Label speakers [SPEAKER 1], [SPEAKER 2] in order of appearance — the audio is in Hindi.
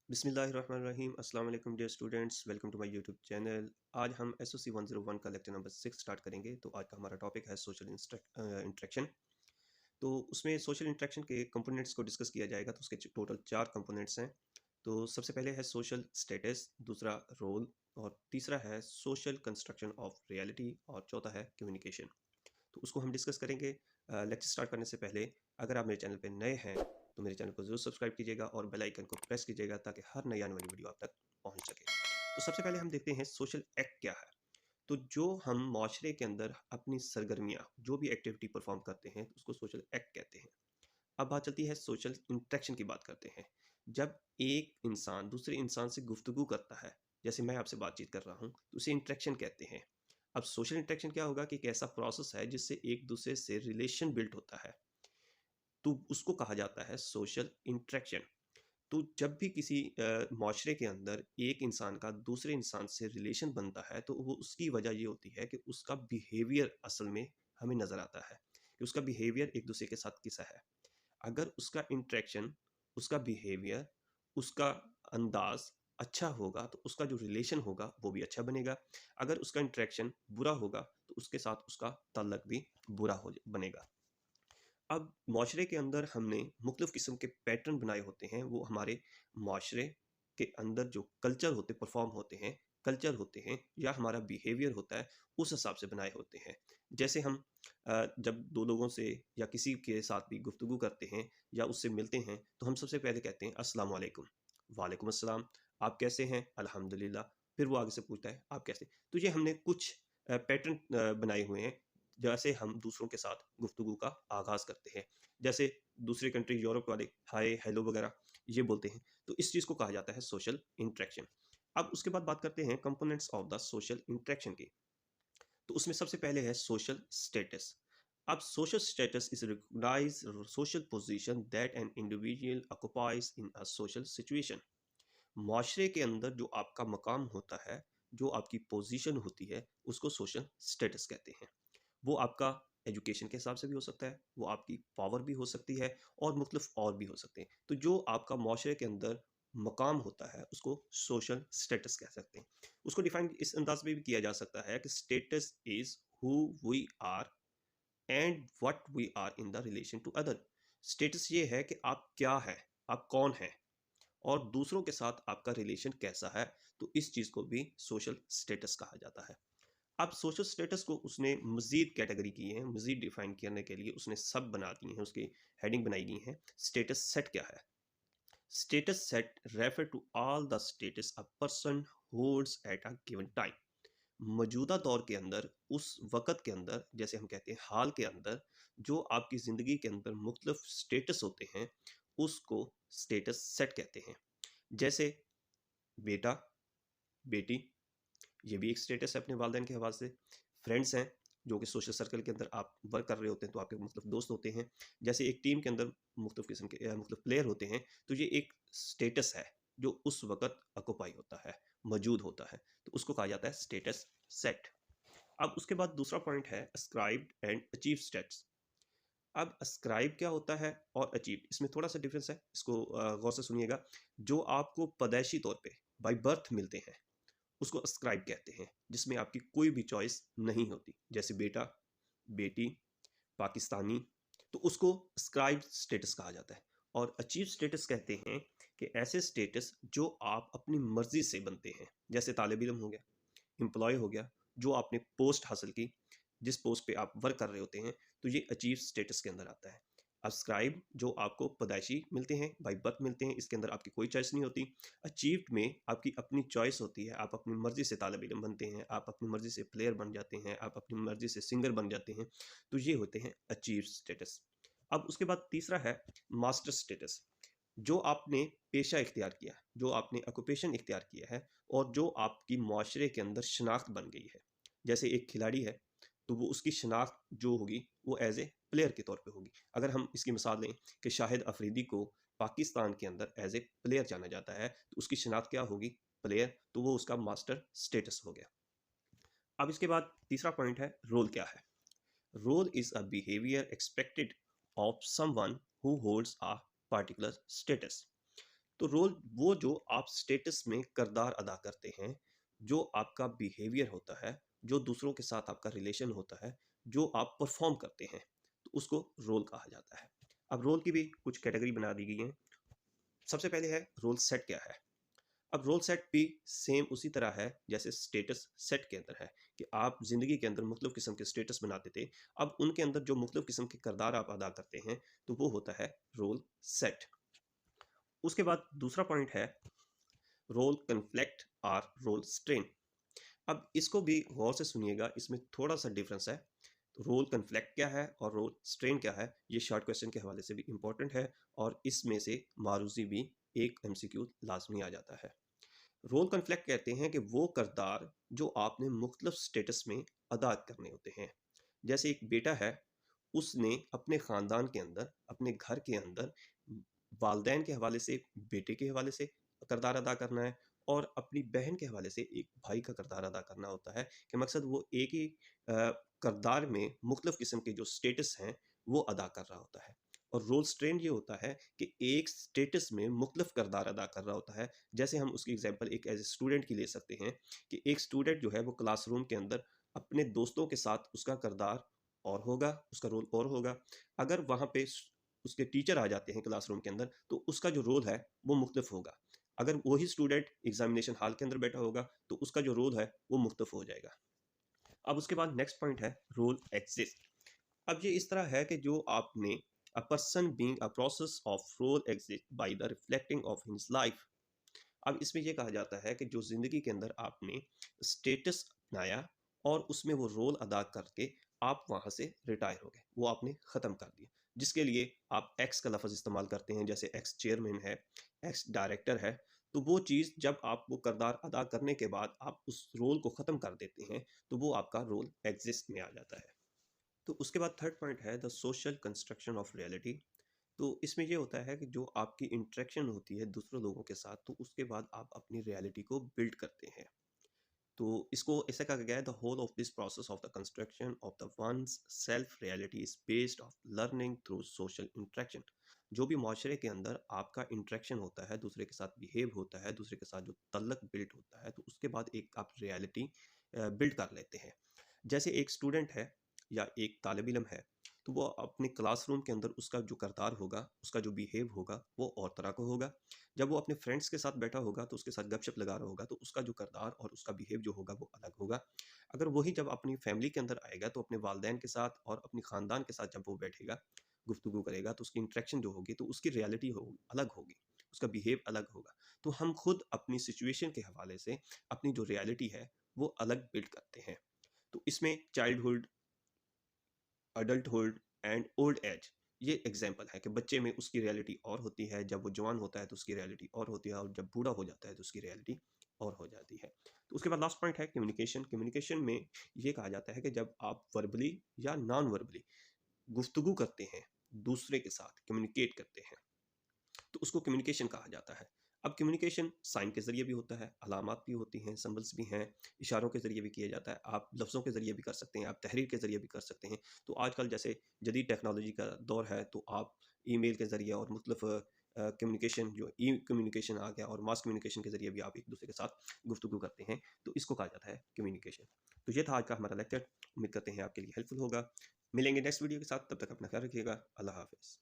[SPEAKER 1] बिस्मिल्लाहिर्रहमानिर्रहीम अस्सलाम वालेकुम dear students, welcome to my YouTube channel. आज हम एसओसी 101 का लेक्चर नंबर 6 स्टार्ट करेंगे। तो आज का हमारा टॉपिक है सोशल इंटरेक्शन। तो उसमें सोशल इंटरेक्शन के कंपोनेंट्स को डिस्कस किया जाएगा। तो उसके टोटल 4 कंपोनेंट्स हैं। तो सबसे पहले है सोशल स्टेटस, दूसरा रोल, और तीसरा है सोशल कंस्ट्रक्शन ऑफ रियलिटी, और चौथा है कम्युनिकेशन। तो उसको हम डिस्कस करेंगे। लेक्चर स्टार्ट करने से पहले अगर आप मेरे चैनल पर नए हैं तो मेरे चैनल को ज़रूर सब्सक्राइब कीजिएगा और बेल आइकन को प्रेस कीजिएगा ताकि हर नई आने वाली वीडियो आप तक पहुंच सके। तो सबसे पहले हम देखते हैं सोशल एक्ट क्या है। तो जो हम माशरे के अंदर अपनी सरगर्मियाँ, जो भी एक्टिविटी परफॉर्म करते हैं, उसको सोशल एक्ट कहते हैं। अब बात चलती है सोशल इंटरेक्शन की, बात करते हैं। जब एक इंसान दूसरे इंसान से गुफ्तगू करता है, जैसे मैं आपसे बातचीत कर रहा हूँ, तो उसे इंटरेक्शन कहते हैं। अब सोशल इंटरेक्शन क्या होगा कि एक ऐसा प्रोसेस है जिससे एक दूसरे से रिलेशन बिल्ड होता है, तो उसको कहा जाता है सोशल इंटरेक्शन। तो जब भी किसी माशरे के अंदर एक इंसान का दूसरे इंसान से रिलेशन बनता है, तो वो उसकी वजह ये होती है कि उसका बिहेवियर असल में हमें नज़र आता है कि उसका बिहेवियर एक दूसरे के साथ कैसा है। अगर उसका इंटरेक्शन, उसका बिहेवियर, उसका अंदाज अच्छा होगा तो उसका जो रिलेशन होगा वो भी अच्छा बनेगा। अगर उसका इंटरेक्शन बुरा होगा तो उसके साथ उसका ताल्लुक भी बुरा हो बनेगा। अब माशरे के अंदर हमने मुख्तलिफ़ किस्म के पैटर्न बनाए होते हैं। वो हमारे माशरे के अंदर जो कल्चर होते परफॉर्म होते हैं, कल्चर होते हैं, या हमारा बिहेवियर होता है, उस हिसाब से बनाए होते हैं। जैसे हम जब दो लोगों से या किसी के साथ भी गुफ्तगू करते हैं या उससे मिलते हैं, तो हम सबसे पहले कहते हैं अस्सलाम वालेकुम। वालेकुम अस्सलाम। आप कैसे हैं? अल्हम्दुलिल्लाह। फिर वो आगे से पूछता है आप कैसे। तो ये हमने कुछ पैटर्न बनाए हुए हैं जैसे हम दूसरों के साथ गुफ्तगू का आगाज़ करते हैं। जैसे दूसरी कंट्री यूरोप वाले हाय, हेलो वगैरह ये बोलते हैं। तो इस चीज़ को कहा जाता है सोशल इंटरेक्शन। अब उसके बाद बात करते हैं components of the social interaction की। तो उसमें सबसे पहले है सोशल स्टेटस। अब social status is recognise social position that an individual occupies in a social situation. माशरे के अंदर जो आपका मकाम होता है, जो आपकी पोजीशन होती है, उसको सोशल स्टेटस कहते हैं। वो आपका एजुकेशन के हिसाब से भी हो सकता है, वो आपकी पावर भी हो सकती है, और मुख्तलिफ और भी हो सकते हैं। तो जो आपका माशरे के अंदर मकाम होता है उसको सोशल स्टेटस कह सकते हैं। उसको डिफाइन इस अंदाज में भी किया जा सकता है कि status is who we are and what we are in the relation to other. Status ये है कि आप क्या है, आप कौन है, और दूसरों के साथ आपका रिलेशन कैसा है। तो इस चीज़ को भी सोशल स्टेटस कहा जाता है। अब सोशल स्टेटस को उसने मज़ीद कैटेगरी की है, मज़ीद डिफाइन करने के लिए उसने सब बना दिए हैं, उसकी हेडिंग बनाई गई है। स्टेटस सेट क्या है? Status set refer to all the status a person holds at a given time. मौजूदा दौर के अंदर, उस वक़्त के अंदर, जैसे हम कहते हैं हाल के अंदर, जो आपकी ज़िंदगी के अंदर मुख्तलिफ स्टेटस होते हैं, उसको स्टेटस सेट कहते हैं। जैसे बेटा, बेटी, ये भी एक स्टेटस है अपने वालिदैन के हवाले से। फ्रेंड्स हैं, जो कि सोशल सर्कल के अंदर आप वर्क कर रहे होते हैं, तो आपके मुख्तलिफ दोस्त होते हैं। जैसे एक टीम के अंदर मुख्तलिफ किस्म के मुख्तलिफ प्लेयर होते हैं, तो ये एक स्टेटस है जो उस वक़्त ऑक्यूपाई होता है, मौजूद होता है। तो उसको कहा जाता है स्टेटस सेट। अब उसके बाद दूसरा पॉइंट है अस्क्राइब्ड एंड अचीव स्टेट्स। अब अस्क्राइब क्या होता है और अचीव, इसमें थोड़ा सा डिफरेंस है, इसको गौर से सुनिएगा। जो आपको पैदाइशी तौर पे बाय बर्थ मिलते हैं उसको अस्क्राइब कहते हैं, जिसमें आपकी कोई भी चॉइस नहीं होती। जैसे बेटा, बेटी, पाकिस्तानी, तो उसको अस्क्राइब स्टेटस कहा जाता है। और अचीव स्टेटस कहते हैं कि ऐसे स्टेटस जो आप अपनी मर्जी से बनते हैं। जैसे तालिब इल्म हो गया, एम्प्लॉय हो गया, जो आपने पोस्ट हासिल की, जिस पोस्ट पे आप वर्क कर रहे होते हैं, तो ये अचीव स्टेटस के अंदर आता है। अब्सक्राइब जो आपको पैदाइशी मिलते हैं, बाई बर्थ मिलते हैं, इसके अंदर आपकी कोई चॉइस नहीं होती। अचीव्ड में आपकी अपनी चॉइस होती है, आप अपनी मर्जी से तालिब इल्म बनते हैं, आप अपनी मर्जी से प्लेयर बन जाते हैं, आप अपनी मर्जी से सिंगर बन जाते हैं। तो ये होते हैं अचीव स्टेटस। अब उसके बाद तीसरा है मास्टर स्टेटस। जो आपने पेशा इख्तियार किया, जो आपने ऑक्यूपेशन इख्तियार किया है, और जो आपकी माशरे के अंदर शनाख्त बन गई है। जैसे एक खिलाड़ी है, तो वो उसकी शनाख्त जो होगी वो एज ए प्लेयर के तौर पे होगी। अगर हम इसकी मिसाल लें कि शाहिद अफरीदी को पाकिस्तान के अंदर एज ए प्लेयर जाना जाता है, तो उसकी शनाख्त क्या होगी? प्लेयर। तो वो उसका मास्टर स्टेटस हो गया। अब इसके बाद तीसरा पॉइंट है रोल क्या है। Role is a behaviour expected of someone who holds a particular status. तो रोल वो जो आप स्टेटस में किरदार अदा करते हैं, जो आपका बिहेवियर होता है, जो दूसरों के साथ आपका रिलेशन होता है, जो आप परफॉर्म करते हैं, तो उसको रोल कहा जाता है। अब रोल की भी कुछ कैटेगरी बना दी गई हैं। सबसे पहले है रोल सेट क्या है। अब रोल सेट भी सेम उसी तरह है जैसे स्टेटस सेट के अंदर है कि आप ज़िंदगी के अंदर मुख्तलिफ़ किस्म के स्टेटस बनाते थे। अब उनके अंदर जो मुख्तलिफ़ किस्म के किरदार आप अदा करते हैं, तो वो होता है रोल सेट। उसके बाद दूसरा पॉइंट है रोल कन्फ्लिक्ट और रोल स्ट्रेन। अब इसको भी गौर से सुनिएगा, इसमें थोड़ा सा डिफरेंस है। तो रोल कन्फ्लिक्ट क्या है और रोल स्ट्रेन क्या है, ये शॉर्ट क्वेश्चन के हवाले से भी इंपॉर्टेंट है और इसमें से मारूजी भी एक एमसीक्यू लाजमी आ जाता है। रोल कन्फ्लिक्ट कहते हैं कि वो किरदार जो आपने मुख्तलिफ स्टेटस में अदा करने होते हैं। जैसे एक बेटा है, उसने अपने ख़ानदान के अंदर, अपने घर के अंदर वालदैन के हवाले से, बेटे के हवाले से किरदार अदा करना है और अपनी बहन के हवाले से एक भाई का किरदार अदा करना होता है कि मकसद वो एक ही किरदार में मुख्तलिफ किस्म के जो स्टेटस हैं, वो अदा कर रहा होता है। और रोल स्ट्रेन ये होता है कि एक स्टेटस में मुख्तलिफ किरदार अदा कर रहा होता है। जैसे हम उसकी एग्जांपल एक एज ए स्टूडेंट की ले सकते हैं कि एक स्टूडेंट जो है वो क्लासरूम के अंदर अपने दोस्तों के साथ उसका किरदार और होगा, उसका रोल और होगा। अगर वहाँ पे उसके टीचर आ जाते हैं क्लासरूम के अंदर, तो उसका जो रोल है वो मुख्तलिफ होगा। अगर वही स्टूडेंट एग्जामिनेशन हॉल के अंदर बैठा होगा, तो उसका जो रोल है वो मुख्तलिफ हो जाएगा। अब उसके बाद नेक्स्ट पॉइंट है रोल एग्जिस्ट। अब ये इस तरह है कि जो आपने a person being a process of role exist by the reflecting of his life. अब इसमें ये कहा जाता है कि जो ज़िंदगी के अंदर आपने स्टेटस अपनाया और उसमें वो रोल अदा करके आप वहाँ से रिटायर हो गए, वो आपने ख़त्म कर दिया, जिसके लिए आप एक्स का लफ्ज़ इस्तेमाल करते हैं। जैसे एक्स चेयरमैन है, एक्स डायरेक्टर है। तो वो चीज़ जब आप वो किरदार अदा करने के बाद आप उस रोल को ख़त्म कर देते हैं, तो वो आपका रोल एग्जिस्ट में आ जाता है। तो उसके बाद थर्ड पॉइंट है the social construction of reality. तो इसमें ये होता है कि जो आपकी इंटरेक्शन होती है दूसरे लोगों के साथ, तो उसके बाद आप अपनी रियलिटी को बिल्ड करते हैं। तो इसको ऐसा कहा गया है the whole of this process of the construction of the one's self reality is based of learning through social interaction. जो भी माशरे के अंदर आपका इंटरेक्शन होता है, दूसरे के साथ बिहेव होता है, दूसरे के साथ जो तल्लक बिल्ड होता है, तो उसके बाद एक आप रियलिटी बिल्ड कर लेते हैं। जैसे एक स्टूडेंट है या एक तालिब इल्म है, तो वो अपने क्लासरूम के अंदर उसका जो करदार होगा, उसका जो बिहेव होगा, वो और तरह का होगा। जब वो अपने फ्रेंड्स के साथ बैठा होगा, तो उसके साथ गपशप लगा रहा होगा, तो उसका जो करदार और उसका बिहेव जो होगा, वो अलग होगा। अगर वही जब अपनी फैमिली के अंदर आएगा, तो अपने वालदैन के साथ और अपने ख़ानदान के साथ जब वो बैठेगा, गुफ्तगू करेगा, तो उसकी इंटरेक्शन जो होगी, तो उसकी रियलिटी हो अलग होगी, उसका बिहेव अलग होगा। तो हम खुद अपनी सिचुएशन के हवाले से अपनी जो रियलिटी है, वो अलग बिल्ड करते हैं। तो इसमें childhood, adulthood and old age, ये एग्जाम्पल है कि बच्चे में उसकी रियलिटी और होती है, जब वो जवान होता है तो उसकी रियलिटी और होती है, और जब बूढ़ा हो जाता है तो उसकी रियलिटी और हो जाती है। तो उसके बाद लास्ट पॉइंट है कम्युनिकेशन। कम्युनिकेशन में ये कहा जाता है कि जब आप वर्बली या नॉन वर्बली गुफ्तगू करते हैं, दूसरे के साथ कम्युनिकेट करते हैं, तो उसको कम्युनिकेशन कहा जाता है। अब कम्युनिकेशन साइन के ज़रिए भी होता है, अलामात भी होती हैं, सिंबल्स भी हैं, इशारों के ज़रिए भी किया जाता है, आप लफ्ज़ों के ज़रिए भी कर सकते हैं, आप तहरीर के ज़रिए भी कर सकते हैं। तो आजकल जैसे जदीद टेक्नोलॉजी का दौर है, तो आप ईमेल के ज़रिए और मुख्तलिफ कम्युनिकेशन, जो ई कम्युनिकेशन आ गया, और मास कम्युनिकेशन के ज़रिए भी आप एक दूसरे के साथ गुफ्तगू करते हैं, तो इसको कहा जाता है कम्युनिकेशन। तो ये था आज का हमारा लेक्चर। उम्मीद करते हैं आपके लिए हेल्पफुल होगा। मिलेंगे नेक्स्ट वीडियो के साथ, तब तक अपना ख्याल रखिएगा। अल्लाह हाफ़िज़।